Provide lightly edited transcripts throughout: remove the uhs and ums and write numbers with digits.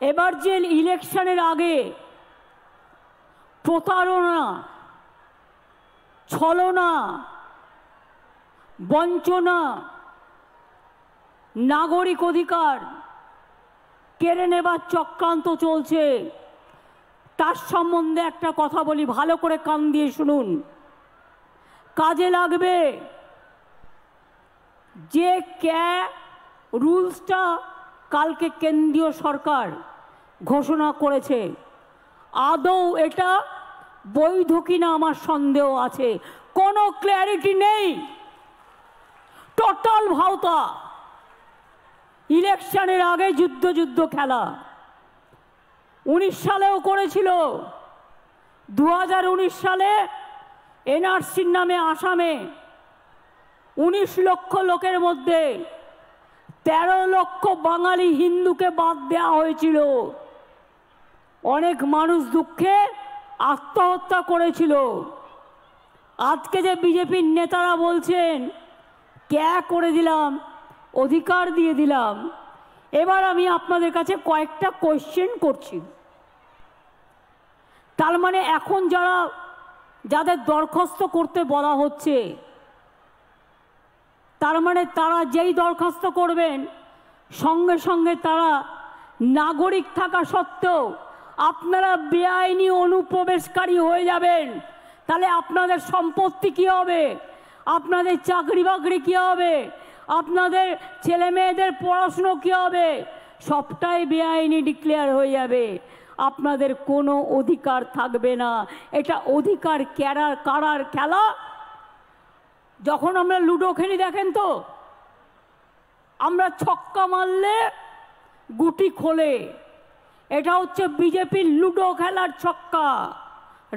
এবার যে ইলেকশনের আগে প্রতারণা, ছলনা, বঞ্চনা, নাগরিক অধিকার কেড়ে নেবার চক্রান্ত চলছে, তার সম্বন্ধে একটা কথা বলি, ভালো করে কান দিয়ে শুনুন। কাজে লাগবে যে রুলসটা কালকে কেন্দ্রীয় সরকার ঘোষণা করেছে, আদৌ এটা বৈধ কিনা আমার সন্দেহ আছে। কোনো ক্ল্যারিটি নেই, টোটাল ভাওতা। ইলেকশনের আগে যুদ্ধ যুদ্ধ খেলা 19 সালেও করেছিল। 2019 সালে এনআরসির নামে আসামে 19 লক্ষ লোকের মধ্যে 13 লক্ষ বাঙালি হিন্দুকে বাদ দেওয়া হয়েছিল। অনেক মানুষ দুঃখে আত্মহত্যা করেছিল। আজকে যে বিজেপির নেতারা বলছেন ক্যা করে দিলাম, অধিকার দিয়ে দিলাম, এবার আমি আপনাদের কাছে কয়েকটা কোয়েশ্চেন করছি। তার মানে এখন যাদের দরখাস্ত করতে বলা হচ্ছে, তার মানে তারা যেই দরখাস্ত করবেন সঙ্গে সঙ্গে তারা নাগরিক থাকা সত্ত্বেও আপনারা বেআইনি অনুপ্রবেশকারী হয়ে যাবেন। তাহলে আপনাদের সম্পত্তি কী হবে, আপনাদের চাকরি বাকরি কী হবে, আপনাদের ছেলে মেয়েদের পড়াশুনো কী হবে, সবটাই বেআইনি ডিক্লেয়ার হয়ে যাবে। আপনাদের কোনো অধিকার থাকবে না। এটা অধিকার কারার খেলা। যখন আমরা লুডো খেলি দেখেন তো, আমরা ছক্কা মারলে গুটি খোলে। এটা হচ্ছে বিজেপির লুডো খেলার ছক্কা।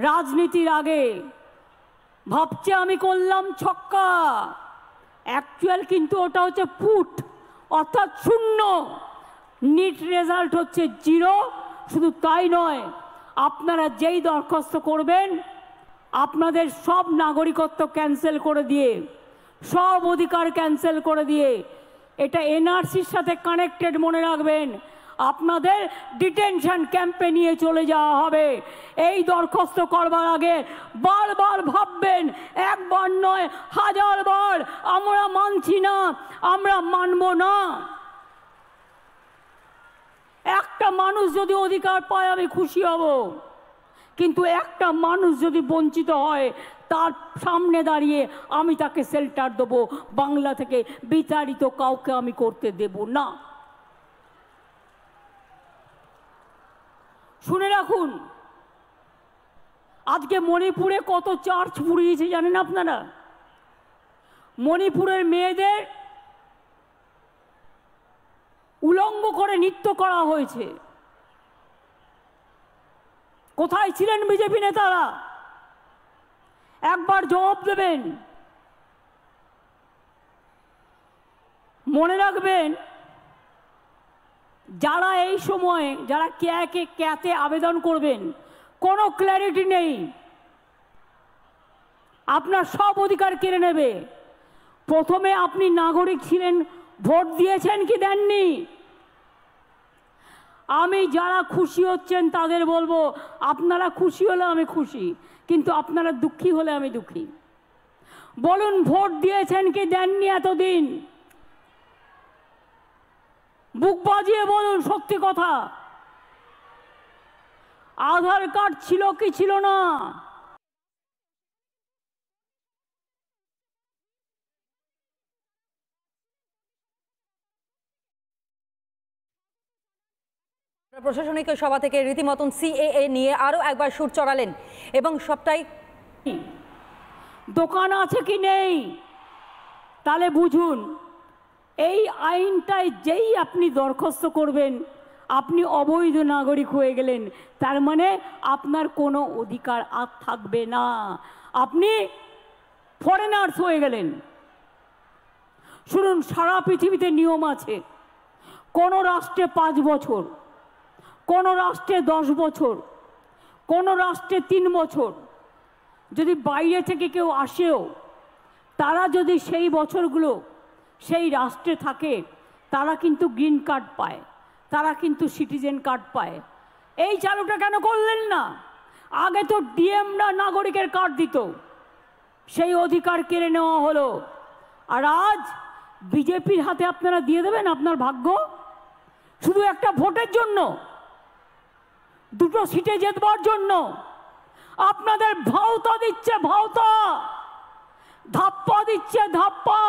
রাজনীতির আগে ভাবছে আমি করলাম ছক্কা, অ্যাকচুয়াল কিন্তু ওটা হচ্ছে পুট, অর্থাৎ শূন্য। নিট রেজাল্ট হচ্ছে 0। শুধু তাই নয়, আপনারা যেই দরখাস্ত করবেন আপনাদের সব নাগরিকত্ব ক্যান্সেল করে দিয়ে, সব অধিকার ক্যান্সেল করে দিয়ে, এটা এনআরসির সাথে কানেক্টেড, মনে রাখবেন, আপনাদের ডিটেনশন ক্যাম্পে নিয়ে চলে যাওয়া হবে। এই দরখাস্ত করবার আগে বারবার ভাববেন, একবার নয় 1000 বার, আমরা মানছি না, আমরা মানব না। একটা মানুষ যদি অধিকার পায় আমি খুশি হব, কিন্তু একটা মানুষ যদি বঞ্চিত হয় তার সামনে দাঁড়িয়ে আমি তাকে শেল্টার দেবো। বাংলা থেকে বিতাড়িত কাউকে আমি করতে দেব না। শুনে রাখুন, আজকে মণিপুরে কত চার্চ পুড়িয়েছে জানেন আপনারা? মণিপুরের মেয়েদের উলঙ্গ করে নৃত্য করা হয়েছে। কোথায় ছিলেন বিজেপি নেতারা? একবার জবাব দেবেন। মনে রাখবেন, যারা এই সময়ে যারা ক্যাতে আবেদন করবেন, কোনো ক্ল্যারিটি নেই, আপনার সব অধিকার কেড়ে নেবে। প্রথমে আপনি নাগরিক ছিলেন, ভোট দিয়েছেন কি দেননি? আমি যারা খুশি হচ্ছেন তাদের বলবো, আপনারা খুশি হলে আমি খুশি, কিন্তু আপনারা দুঃখী হলে আমি দুঃখী। বলুন, ভোট দিয়েছেন কি দেননি এতদিন? বুক বাজিয়ে বলুন সত্যি কথা। আধার কার্ড ছিল কি ছিল না? প্রশাসনিক সভা থেকে রীতিমতন সিএএ নিয়ে আরো একবার সুর চড়ালেন এবং সবটাই দোকান আছে কি নেই তাহলে বুঝুন। এই আইনটায় যেই আপনি দরখাস্ত করবেন আপনি অবৈধ নাগরিক হয়ে গেলেন, তার মানে আপনার কোনো অধিকার আর থাকবে না, আপনি ফরেনার্স হয়ে গেলেন। শুনুন, সারা পৃথিবীতে নিয়ম আছে। কোনো রাষ্ট্রে 5 বছর, কোনো রাষ্ট্রে 10 বছর, কোনো রাষ্ট্রে 3 বছর। যদি বাইরে থেকে কেউ আসেও, তারা যদি সেই বছরগুলো সেই রাষ্ট্রে থাকে তারা কিন্তু গ্রিন কার্ড পায়। তারা কিন্তু সিটিজেন কার্ড পায়। এই চালুটা কেন করলেন না? আগে তো ডিএমরা নাগরিকের কার্ড দিত, সেই অধিকার কেড়ে নেওয়া হলো। আর আজ বিজেপির হাতে আপনারা দিয়ে দেবেন আপনার ভাগ্য, শুধু একটা ভোটের জন্য, দুটো সিটে জেতবার জন্য। আপনাদের ভাওতা দিচ্ছে ভাওতা, ধাপ্পা দিচ্ছে ধাপ্পা।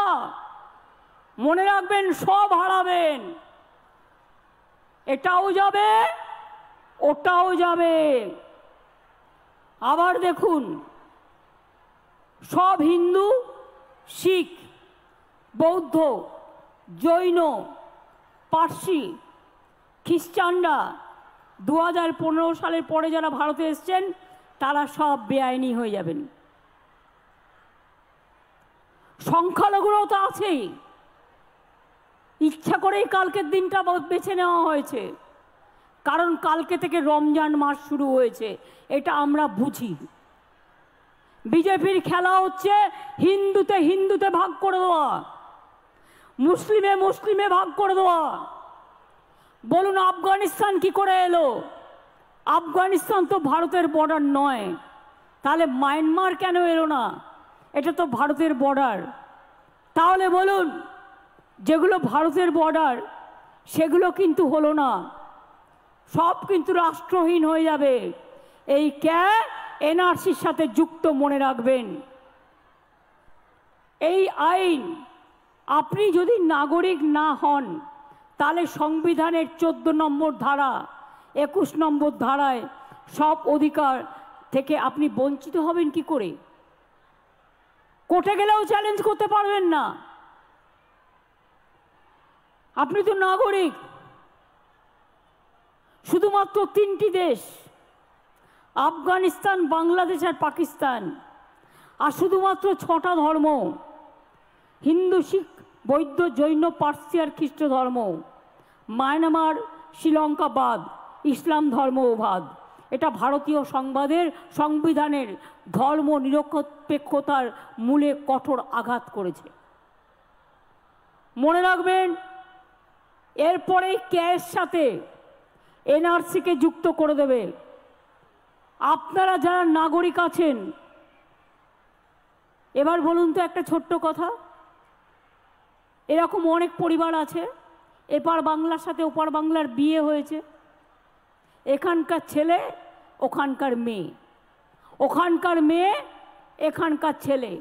মনে রাখবেন, সব হারাবেন, এটাও যাবে ওটাও যাবে। আবার দেখুন, সব হিন্দু, শিখ, বৌদ্ধ, জৈন, পার্সি, খ্রিস্টানরা 2015 সালের পরে যারা ভারতে এসছেন তারা সব বেআইনি হয়ে যাবেন। সংখ্যালঘুরাও তো আছেই। ইচ্ছা করেই কালকের দিনটা বেছে নেওয়া হয়েছে, কারণ কালকে থেকে রমজান মাস শুরু হয়েছে, এটা আমরা বুঝি। বিজেপির খেলা হচ্ছে হিন্দুতে হিন্দুতে ভাগ করে দেওয়া, মুসলিমে মুসলিমে ভাগ করে দেওয়া। বলুন, আফগানিস্তান কি করে এলো? আফগানিস্তান তো ভারতের বর্ডার নয়, তাহলে মায়ানমার কেন এলো না? এটা তো ভারতের বর্ডার। তাহলে বলুন, যেগুলো ভারতের বর্ডার সেগুলো কিন্তু হলো না, সব কিন্তু রাষ্ট্রহীন হয়ে যাবে। এই এনআরসির সাথে যুক্ত, মনে রাখবেন। এই আইন, আপনি যদি নাগরিক না হন তাহলে সংবিধানের 14 নম্বর ধারা, 21 নম্বর ধারায় সব অধিকার থেকে আপনি বঞ্চিত হবেন কি করে? কোর্টে গেলেও চ্যালেঞ্জ করতে পারবেন না। আপনি তো নাগরিক। শুধুমাত্র 3টি দেশ, আফগানিস্তান, বাংলাদেশ আর পাকিস্তান, আর শুধুমাত্র 6টা ধর্ম, হিন্দু, শিখ, বৌদ্ধ, জৈন, পার্সি আর খ্রিস্ট ধর্ম। মায়ানমার, শ্রীলঙ্কা বাদ, ইসলাম ধর্মও বাদ। এটা ভারতীয় সংবিধানের ধর্ম নিরপেক্ষতার মূলে কঠোর আঘাত করেছে। মনে রাখবেন, এরপরে এর সাথে এনআরসিকে যুক্ত করে দেবে। আপনারা যারা নাগরিক আছেন, এবার বলুন তো একটা ছোট্ট কথা, এরকম অনেক পরিবার আছে, এপার বাংলার সাথে ওপার বাংলার বিয়ে হয়েছে, এখানকার ছেলে ওখানকার মেয়ে, ওখানকার মেয়ে এখানকার ছেলে,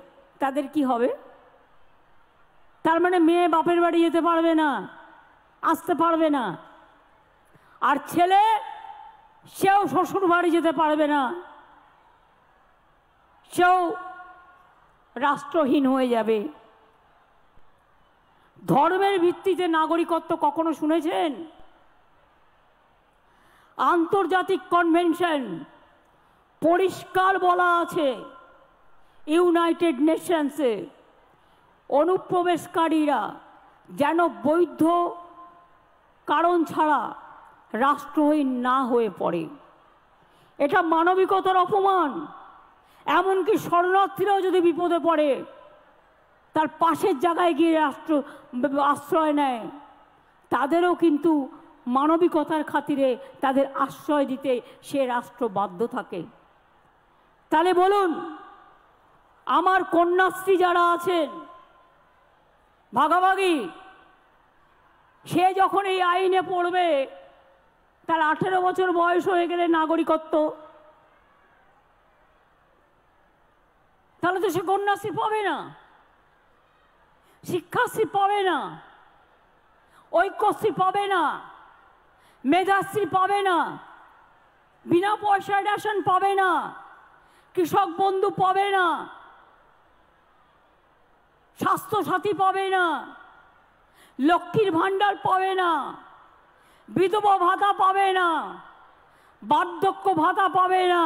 তাদের কি হবে? তার মানে মেয়ে বাপের বাড়ি যেতে পারবে না, আসতে পারবে না, আর ছেলে সেও শ্বশুর বাড়ি যেতে পারবে না, সেও রাষ্ট্রহীন হয়ে যাবে। ধর্মের ভিত্তিতে নাগরিকত্ব কখনো শুনেছেন? আন্তর্জাতিক কনভেনশন পরিষ্কার বলা আছে, ইউনাইটেড নেশনসে অনুপ্রবেশকারীরা যেন বৈধ কারণ ছাড়া রাষ্ট্রহীন না হয়ে পড়ে। এটা মানবিকতার অপমান। এমনকি শরণার্থীরাও যদি বিপদে পড়ে তার পাশের জায়গায় গিয়ে আশ্রয় নেয়, তাদেরও কিন্তু মানবিকতার খাতিরে তাদের আশ্রয় দিতে সে রাষ্ট্র বাধ্য থাকে। তাহলে বলুন, আমার কন্যাশ্রী যারা আছেন ভাগাভাগি, সে যখন এই আইনে পড়বে, তার 18 বছর বয়স হয়ে গেলে নাগরিকত্ব, তাহলে তো সে কন্যাশ্রী পাবে না, শিক্ষাশ্রী পাবে না, ঐক্যশ্রী পাবে না, মেধাশ্রী পাবে না, বিনা পয়সায় রেশন পাবে না, কৃষক বন্ধু পাবে না, স্বাস্থ্যসাথী পাবে না, লক্ষ্মীর ভাণ্ডার পাবে না, বিধবা ভাতা পাবে না, বার্ধক্য ভাতা পাবে না,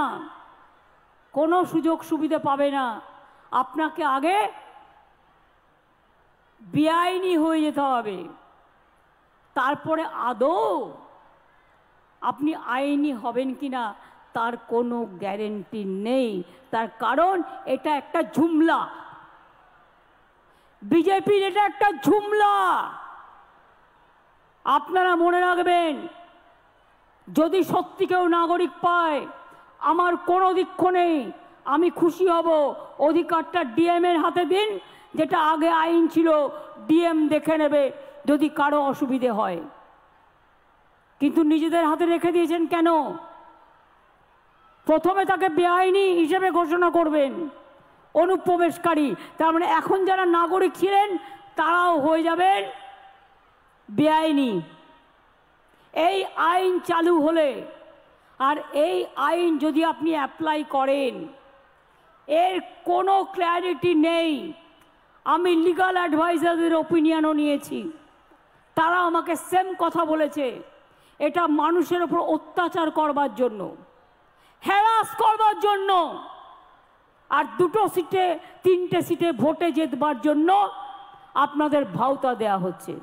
কোনো সুযোগ সুবিধা পাবে না। আপনাকে আগে বেআইনি হয়ে যেতে হবে, তারপরে আদৌ আপনি আইনি হবেন কিনা তার কোনো গ্যারেন্টি নেই। তার কারণ এটা একটা ঝুমলা, বিজেপির এটা একটা ঝুমলা। আপনারা মনে রাখবেন, যদি সত্যি কেউ নাগরিক পায়, আমার কোনো দুঃখ নেই, আমি খুশি হব। অধিকারটা ডিএম এর হাতে দিন, যেটা আগে আইন ছিল ডিএম দেখে নেবে যদি কারো অসুবিধে হয়। কিন্তু নিজেদের হাতে রেখে দিয়েছেন কেন? প্রথমে তাকে বেআইনি হিসেবে ঘোষণা করবেন, অনুপ্রবেশকারী। তার মানে এখন যারা নাগরিক ছিলেন তারাও হয়ে যাবেন বেআইনি। এই আইন চালু হলে, আর এই আইন যদি আপনি অ্যাপ্লাই করেন, এর কোনো ক্ল্যারিটি নেই। আমি লিগাল অ্যাডভাইজারদের ওপিনিয়নও নিয়েছি, তারা আমাকে সেম কথা বলেছে, এটা মানুষের ওপর অত্যাচার করবার জন্য, হ্যারাস করবার জন্য, আর 2 সিটে 3টে সিটে ভোটে জেতবার জন্য আপনাদের ভাওতা দেয়া হচ্ছে।